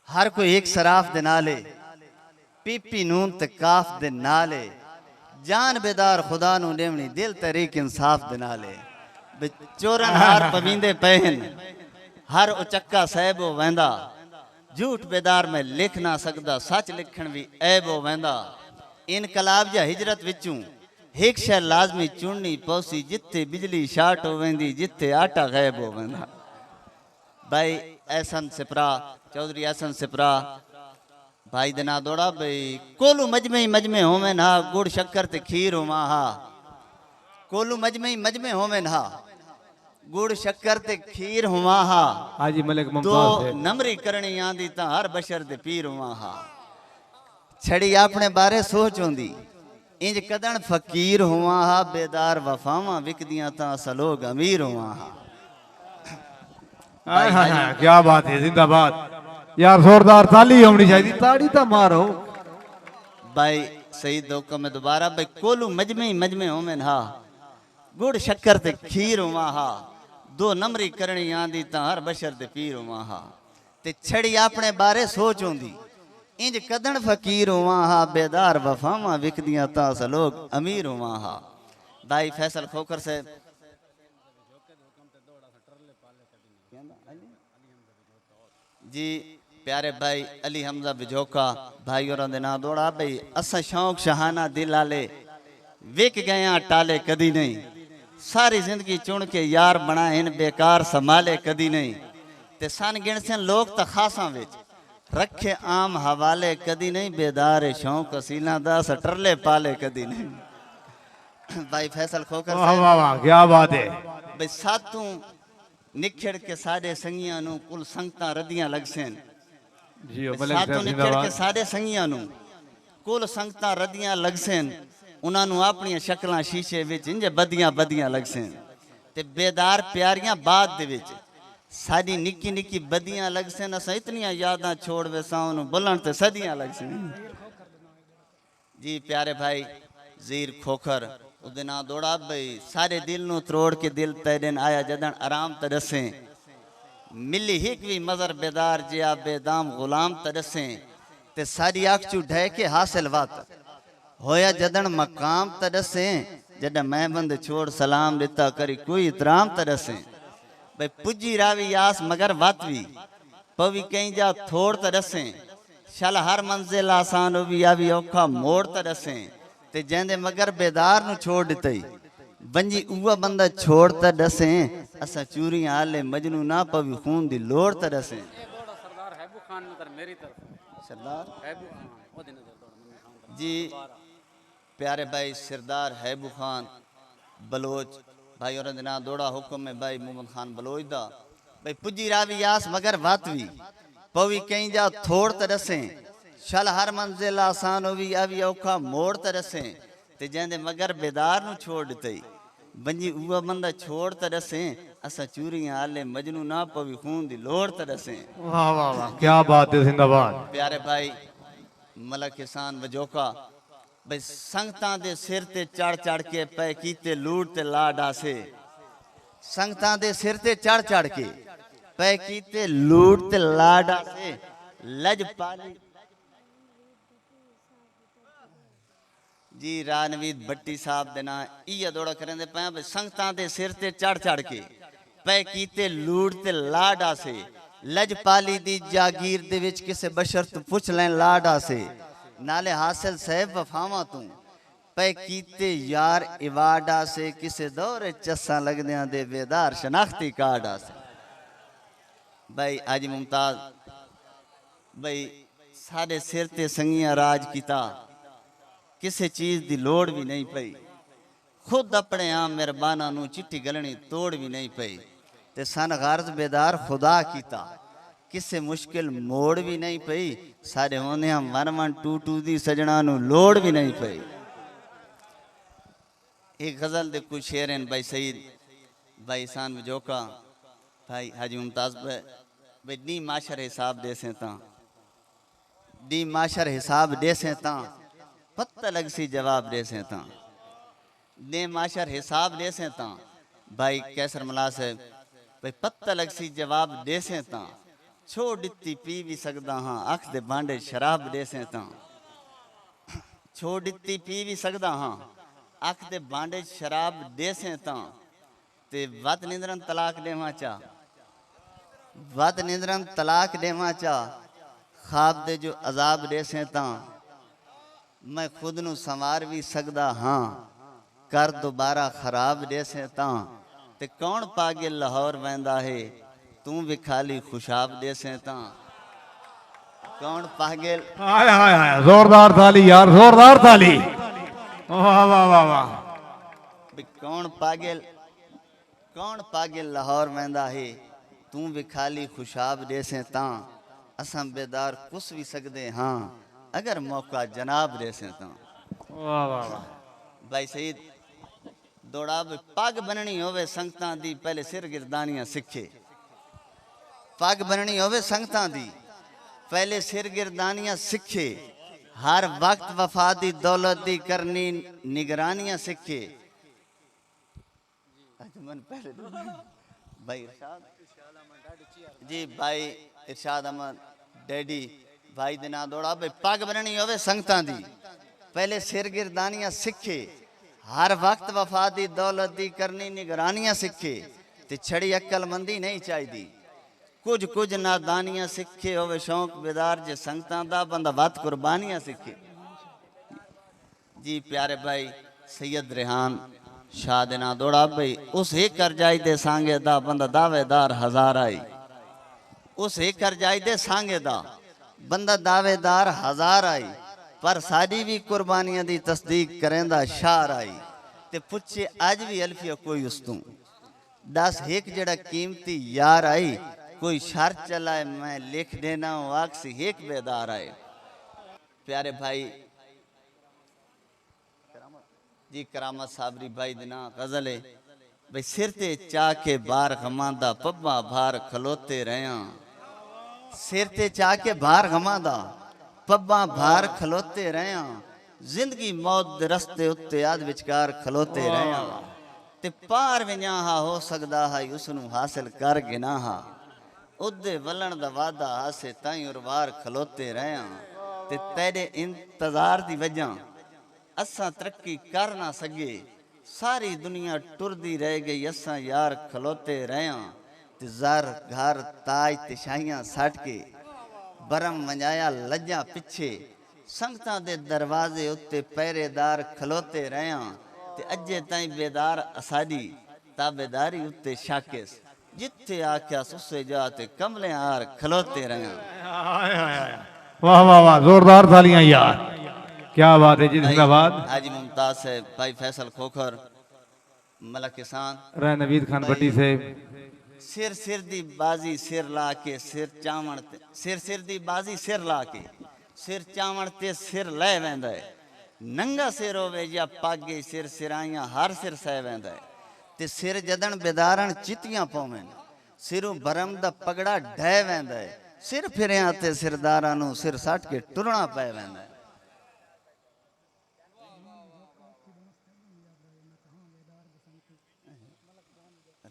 हर कोई एक सराफ दे नाले पीपी नून ते काफ दे नाले जान बेदार खुदा नू देवनी दिल तरीक इंसाफ दे नाले चोरन हार पवींदे पहन हर उचक्का सहबो वेंदा झूठ बेदार में लिख ना सकदा सच लिखण भी ऐबो वेंदा इनकलाब जा हिजरत विचूं एक शय लाजमी चुननी पौसी जिथे बिजली शाट हो वेंदी जिथे आटा गैब हो वेंदा। भाई एहसन सिपरा चौधरी एहसन सिपरा भाई दना दौड़ा भाई कोलू मजमे होवे ना गुड़ शक्कर ते खीर होवा हा कोलू मजमे होवे ना गुड़ शक्कर ते खीर होवा हा हाजी मलिक दो मुमताज नमरी करनी आंदी ता हर बशर दे पीर होवा हा छड़ी अपने बारे सोच होंदी इंज कदन फकीर होवा हा बेदार वफावा विकदियां ता सलोग अमीर होवा हा। क्या बात है जिंदाबाद यार जोरदार ताली होनी चाहिए ताड़ी तो मारो भाई सही दौका में दोबारा भाई कोलू मजमे होवे ना गुड़ शक्कर ते खीर होवा हा दो नमरी करनी आंदी ता हर बशर दे पीर होवा हा ते छड़ी अपने बारे सोच होंदी इंज कदन फकीर होवा हा बेदार वफावा विकदियां ता सलोग अमीर होवा हा। भाई फैसल खोकर से जी प्यारे भाई अली हमजा बिजोका भाई और ना दौड़ा भाई असा शौक शहाना दिल आले विक गया टाले कदी नहीं सारी जिंदगी चुन के यार बना इन बेकार संभाले कदी नहीं ते सन गिणसन लोग तो खासा विच रखे आम हवाले कदी नहीं बेदार शौक असीला दा सटरले पाले कदी नहीं। भाई फैसल खोकर वाह वाह वाह क्या बात है भाई सातों निखड़ के साडे संगियां नू कुल संगतां रदियां लगसन जी मलिक सातों साहब निखड़ के जिंदाबाद साडे संगियां नू कुल संगतां रदियां लगसन उन्हां नू अपनी शक्लां शीशे विच इंज बदियां लगसन ते बेदार प्यारियां बाद दे विच साडी निक्की निक्की बदियां लगसन असां इतनियां यादां छोड़ वेसां नू बुलण ते सदियां लगसन। जी प्यारे भाई जीर खोखर उदे ना दौड़ा भाई सारे दिल नू त्रोड़ के दिल तैरन आया जदन आराम तरसे मिली हिक भी मजर बेदार जिया बेदाम गुलाम तरसे ते सारी आँख चू ढह के हासिल वात होया जदन मकाम तरसे जद मैं बंद छोड़ सलाम दिता करी कोई इतराम तरसे भाई पुजी रावी आस मगर वातवी पवी कहीं जा थोड़ तरसे शल हर मंजिल आसान भी आवी औखा मोड़ तरसे ते जेंदे मगर बेदार नु छोड़ दितई बंजी उवा बंदा छोड़ त दसे असा चूरी आले मजनू ना पवी खून दी लोड़ त दसे सरदार हैबू खान नगर मेरी तरफ सरदार हैबू खान ओ दिन दौड़ जी प्यारे भाई सरदार हैबू खान बलोच भाई और ना दौड़ा हुक्म में भाई मोहम्मद खान बलोच दा भाई पुजी रावी आस मगर वातवी पवी कहीं जा थोड़ त दसे शल हर मंजिल आसान होवी आवी औखा मोड़ त दसे ते जेंदे मगर बेदार नु छोड़ दितई बंजी उवा बंदा छोड़ त दसे असा चूरी आले मजनू ना पवी खून दी लोड़ त दसे। वाह वाह वाह क्या बात है जिंदाबाद प्यारे भाई मलक किसान वजोका भाई संगतां दे सिर ते चढ़ के पै कीते लूट ते ला डासे संगतां दे सिर ते चढ़ के पै कीते लूट ते ला डासे लज पाली जी रानवीद भट्टी साहब देना इया दौड़ा करेंदे पे भाई संगतां दे सिर ते चढ़ के पै कीते लूट ते ला डासे लज पाली दी जागीर दे विच किसे बशर तू पुछ लैं ला डासे नाले हासिल सहब वफावा तू पै कीते यार इवाडा से किसे दौरे चस्सा लगदियां दे बेदार शनाख्ती कार्डा से। भाई हाजी मुमताज भाई साडे सिर ते संगियां राज कीता किसे चीज दी लोड़ भी नहीं पई खुद अपने आम मेहरबाना नू चिट्ठी गलनी तोड़ भी नहीं पई ते सन गारज बेदार खुदा कीता किसे मुश्किल मोड़ भी नहीं पई सारे होने हम मन टू दी सजना नू लोड़ भी नहीं पई। एक गजल दे कुछ शेर हैं भाई सईद भाई सान जोका भाई हाजी मुमताज भाई डी माशर हिसाब दे से ता डी माशर हिसाब दे से ता पत्ता लग सी जवाब दे से ता दे माशर हिसाब दे से ता भाई कैसर मला से भाई पत्ता लग सी जवाब दे से ता ਛੋ ਦਿੱਤੀ ਪੀ ਵੀ ਸਕਦਾ ਹਾਂ ਅੱਖ ਦੇ ਬਾਂਡੇ ਸ਼ਰਾਬ ਦੇਸੇ ਤਾਂ ਛੋ ਦਿੱਤੀ ਪੀ ਵੀ ਸਕਦਾ ਹਾਂ ਅੱਖ ਦੇ ਬਾਂਡੇ ਸ਼ਰਾਬ ਦੇਸੇ ਤਾਂ ਤੇ ਵਤ ਨਿੰਦਰਨ ਤਲਾਕ ਦੇਵਾਂ ਚਾ ਵਤ ਨਿੰਦਰਨ ਤਲਾਕ ਦੇਵਾਂ ਚਾ ਖਾਬ ਦੇ ਜੋ ਅਜ਼ਾਬ ਦੇਸੇ ਤਾਂ ਮੈਂ ਖੁਦ ਨੂੰ ਸੰਵਾਰ ਵੀ ਸਕਦਾ ਹਾਂ ਕਰ ਦੁਬਾਰਾ ਖਰਾਬ ਦੇਸੇ ਤਾਂ ਤੇ ਕੌਣ ਪਾਗੇ ਲਾਹੌਰ ਵੈਂਦਾ ਹੈ ਤੂੰ ਵੀ ਖਾਲੀ ਖੁਸ਼ਾਬ ਦੇਸੇ ਤਾਂ कौन पागल हाय हाय हाय जोरदार ताली यार जोरदार ताली वाह वाह वाह वाह भी कौन पागल लाहौर वेंदा है तू भी खाली खुशाब देसे ता असां बेदार कुछ भी सकदे हाँ अगर मौका जनाब देसे ता वाह वाह वाह भाई सईद दौड़ा भी पग बननी होवे संगतां दी पहले सिर गिरदानियां सिखे पग बननी होवे संगतां दी पहले सिर गिरदानियां सिखे हर वक्त वफा दी दौलत दी करनी निगरानियां सिखे पहले भाई इरशाद जी भाई इरशाद अहमद डैडी भाई दे नां दौड़ा भाई पग बननी होवे संगतां दी पहले सिर गिरदानियां सिखे हर वक्त वफा दी दौलत दी करनी निगरानियां सिखे ते छड़ी अक्लमंदी नहीं चाहिदी कुछ नादानियां सिखे होवे शौक बेदार जे संगतां दा बंदा वत कुर्बानियां सिखे जी प्यारे भाई सैयद रेहान शाह दे नां दौड़ा भाई उस एक कर जाई दे सांगे दा बंदा दावेदार हजार आई उस एक कर जाई दे सांगे दा बंदा दावेदार हजार आई पर साडी भी कुर्बानियां दी तस्दीक करेंदा शार आई ते पुछे अज भी अल्फिया कोई उस तू दस एक जड़ा कीमती यार आई कोई शर चलाए मैं लिख देना वाक से एक बेदार आए प्यारे भाई जी करामत साबरी भाई दिना गजल है भाई सिर ते चा के बार गमांदा पब्बा भार खलोते रहा सिर ते चा के बार गमांदा पब्बा भार खलोते रहा जिंदगी मौत दे रस्ते उत्ते आद विचकार खलोते रहा ते पार विन्याहा हो सकदा है उसनू हासिल कर गिनाहा उदे वलन दा वादा हासे ताई और वार खलोते रहा ते तेरे इंतजार दी वजह असां तरक्की कर ना सके सारी दुनिया टुरदी रह गई असां यार खलोते रहा ते ज़र घर ताज ते शाहियां सट के बरम वंजाया लज्जा पिछे संगतां दे दरवाजे उत्ते पहरेदार खलोते रहा ते अजे ताई बेदार असाडी ताबेदारी उत्ते शाकिस जिथे आख्या सुसे जाते कमले हार खलोते रहे वाह वाह वाह जोरदार तालियां यार क्या बात है जी जिंदाबाद हाजी मुमताज है भाई फैसल खोखर मलक किसान रह नवीद खान भट्टी से सिर दी बाजी सिर ला के सिर चावण सिर दी बाजी सिर ला के सिर चावण ते सिर ले वेंदा है नंगा सिर होवे या पागे सिर सिराइयां हर सिर सह वेंदा है ते सिर जदन बेदारण चितियां पवें सिरों भरम दा पगड़ा ढह वेंदा है सिर फिरियां ते सिरदारां नू सिर सट के टुरना पै वेंदा है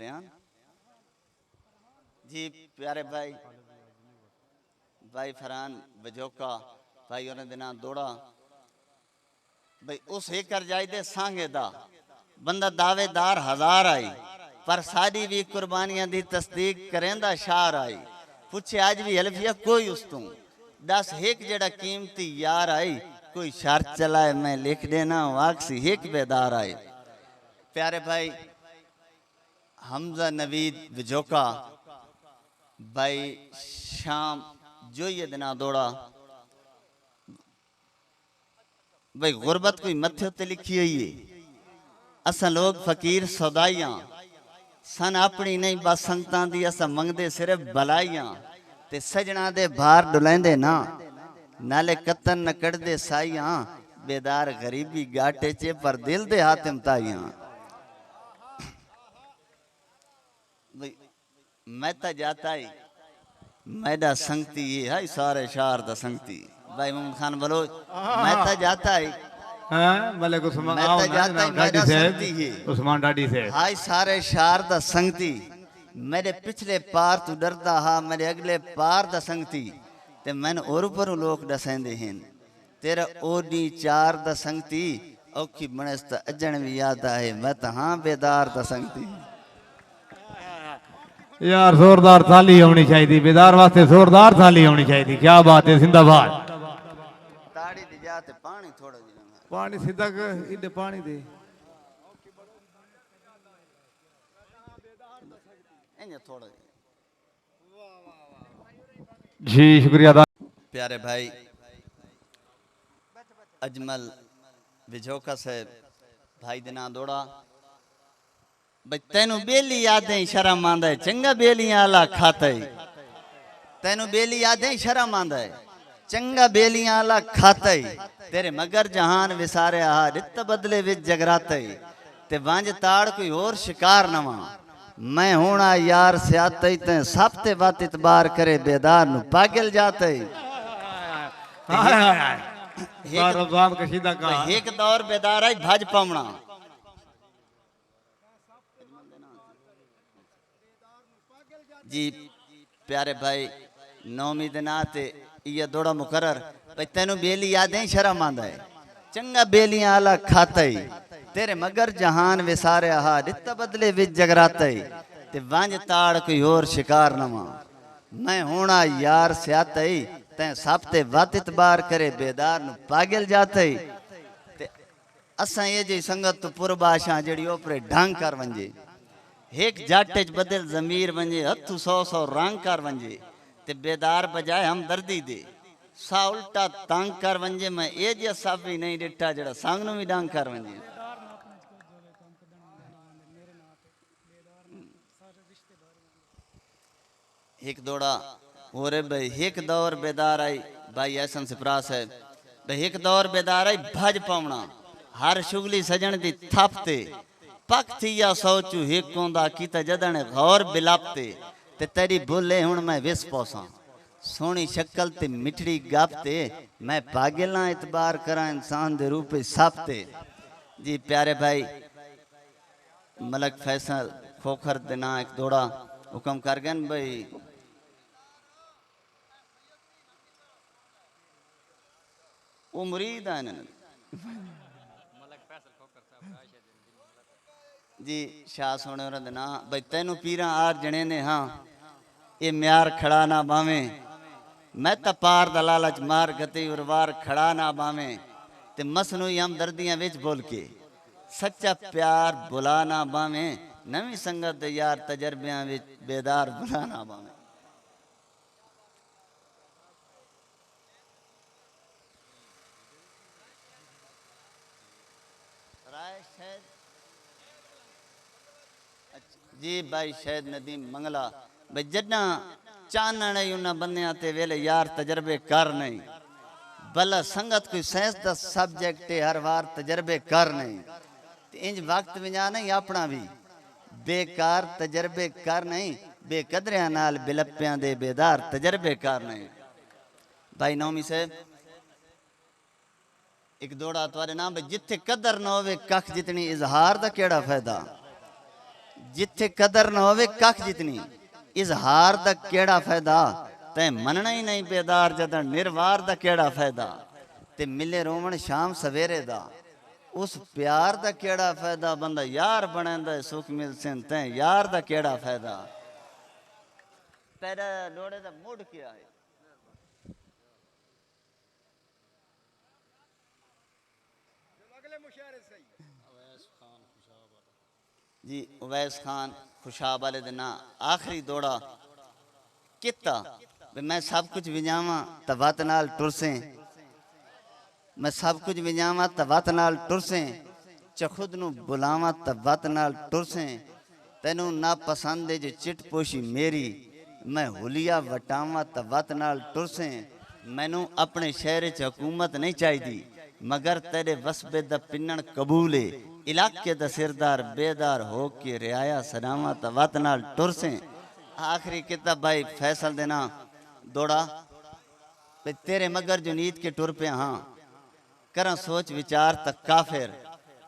रेहान जी प्यारे भाई भाई फरहान बजोका भाई उन्हें दिना दौड़ा भाई उस एक कर जाए दे सांगे दा बंदा दावेदार हजार आई पर सारी भी कुर्बानियां दी तस्दीक करेंदा शार आई पूछे आज भी अल्फिया कोई उस तू दस एक जड़ा कीमती यार आई कोई शर चलाए मैं लिख देना वाकसी एक बेदार आई प्यारे भाई हमजा नवीद विजोका भाई शाम जो ये दिना दौड़ा भाई गुरबत कोई मथे उत्ते लिखी हुई है असा लोग फकीर सौदाइयां सन अपनी नहीं बस संगतां दी असा मंगदे सिर्फ भलाइयां ते सजना दे भार डुलैंदे ना नाले कतन न कड़दे साइयां बेदार गरीबी गाटे चे पर दिल दे हातिम ताइयां भाई मैं ता जाता ही मैदा संगती ये है सारे शार दा संगती भाई मोहम्मद खान बलोच मैं ता जाता ही मलिक उस्मान मैं ता जाता ही मैदा संगती है उस्मान डाडी से हाय सारे शार दा संगती मेरे पिछले पार तू डरदा हा मेरे अगले पार दा संगती ते मैंने और परों लोग दसेंदे हैं तेरा ओडी चार दा संगती औखी बनस त अजन भी याद आए मैं तो हाँ बेदार दा संगती यार जोरदार थाली होनी चाहिए बेदार वास्ते जोरदार थाली होनी चाहिए क्या बात है जिंदाबाद ताड़ी दी जाते पानी थोड़ा जी पानी सीधा इधर पानी दे इंज थोड़ा जी जी शुक्रिया अदा प्यारे भाई अजमल विजोका साहब भाई दिना दौड़ा भाई तेनू बेली यादें शर्म आंदा है चंगा बेलियां आला खाता है तेनू बेली यादें शर्म आंदा है चंगा बेलियां आला खाता है तेरे मगर जहान विसारे आ रित बदले विच जगराता है ते वांज ताड़ कोई और शिकार नवा मैं होना यार स्याते ते सब ते बात इतबार करे बेदार नु पागल जाते रमजान कशीदा का एक दौर बेदार आई भज पावना जी प्यारे भाई नौमी दिना ते ये दौड़ा मुकर्रर भाई तेनू बेली यादें शर्म आंदा है चंगा बेलियां आला खाता ही तेरे मगर जहान विसारे हा रित बदले विच जगराता ही ते वांज ताड़ कोई और शिकार नवा मैं होना यार स्याता ही ते सब ते वत इतबार करे बेदार नु पागल जाता ही ते असां ये जी संगत तो पुरबाशा जड़ी ओपरे ढंग कर वंजे एक जाटे च बदल जमीर वंजे हथु सौ सौ रंग कर वंजे ते बेदार बजाए हम दर्दी दे सा उल्टा तंग कर वंजे मैं ये जी सब भी नहीं डिठा जड़ा संग नु भी डांग कर वंजे एक दौड़ा हो रे भाई एक दौर बेदार आई भाई ऐसन सिपरास है भाई एक दौर बेदार आई भज पावना हर शुगली सजन दी थपते पक थी या सोचू एक कोंदा कीता जदन गौर बिलापते ते तेरी बोले हुन मैं विस पौसा सोनी शक्ल ते मिठड़ी गापते मैं पागला इतबार करा इंसान दे रूप सापते जी प्यारे भाई मलक फैसल खोखर दिना एक दौड़ा हुक्म कर गन भाई वो मुरीद है जी शाह सोने और ना भाई तेनू पीरा आर जने ने हाँ ये म्यार खड़ा ना बावे मैं तो पार दा लालच मार गति उर्वार खड़ा ना बावे ते मसनूई हमदर्दियां विच बोल के सच्चा प्यार बुला ना बावे नवी संगत दे यार तजर्बियां विच बेदार बुला ना बावे जी भाई शायद नदीम मंगला भाई जड्डा चानण उन्हें बंदियां ते वेले यार तजर्बे कर नहीं भला संगत कोई साइंस दा सब्जेक्ट है हर बार तजर्बे कर नहीं इंज वक्त विजा नहीं अपना भी बेकार तजर्बे कर नहीं बेकदरिया नाल बिलप्पियां दे बेदार तजर्बे कर नहीं भाई नौमी से एक दौड़ा तुम्हारे नाम पे जिथे कदर न होवे कख जितनी इजहार दा केड़ा फायदा जिथे कदर न होवे कख जितनी इजहार दा केड़ा फायदा ते मनना ही नहीं बेदार जदन निर्वार दा केड़ा फायदा ते मिले रोवण शाम सवेरे दा उस प्यार दा केड़ा फायदा बंदा यार बनदा सुख मिल सन ते यार दा केड़ा फायदा तेरा लोड़े दा मुड़ क्या है जी उवैस खान खुशाब वाले दिन आखिरी दौड़ा किता मैं सब कुछ विजावा तो वत नाल टुरसे मैं सब कुछ विजावा तो वत नाल टुरसे चखुद नू बुलावा तो वत नाल टुरसे तेनू ना पसंद है जो चिट पोशी मेरी मैं हुलिया वटावा तो वत नाल टुरसे मैनू अपने शहर च हुकूमत नहीं चाहिदी मगर तेरे वसबे दा पिन्नण कबूल है इलाके दा सिरदार बेदार हो के रियाया सलामा त वत नाल टुरसे आखिरी किताब भाई फैसल देना दौड़ा पे तेरे मगर जो नीत के टुर पे हाँ करा सोच विचार तक काफिर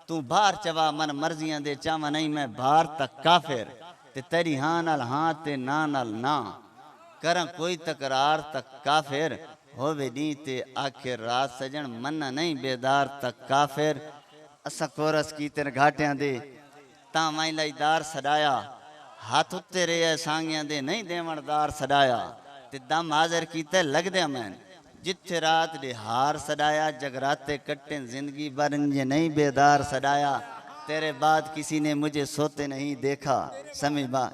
तू बाहर चवा मन मर्जियां दे चावा नहीं मैं बाहर तक काफिर ते तेरी हाँ नाल हाँ ते ना नाल ना करा कोई तकरार तक काफिर होवे नी ते आखिर रात सजन मन्ना नहीं बेदार तक काफिर असा कोरस की तेरे घाटियां दे ता माइला दार सदाया हाथ उत्ते रहे सांगियां दे नहीं देवणदार सदाया ते दम हाजिर कीते लगदे मैन जिथे रात दे हार सदाया जगराते कट्टे जिंदगी भर इंजे नहीं बेदार सदाया तेरे बाद किसी ने मुझे सोते नहीं देखा समझ बात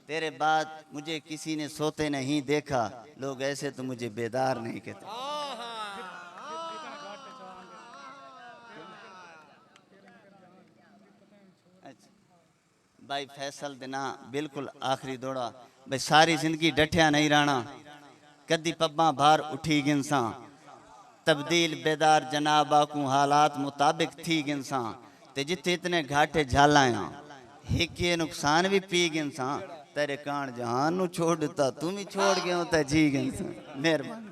तेरे बाद मुझे किसी ने सोते नहीं देखा लोग ऐसे तो मुझे बेदार नहीं कहते भाई फैसल देना बिल्कुल आखिरी दौड़ा भाई सारी जिंदगी डठिया नहीं रहना कदी पब्बा बाहर उठी गिनसा तब्दील बेदार जनाब आकू हालात मुताबिक थी गिनसा ते जिथे इतने घाटे झालाया एक नुकसान भी पी गिनसा तेरे कान जहान नु छोड़ दिता तुम ही छोड़ गयो ते जी गिनसा मेहरबानी।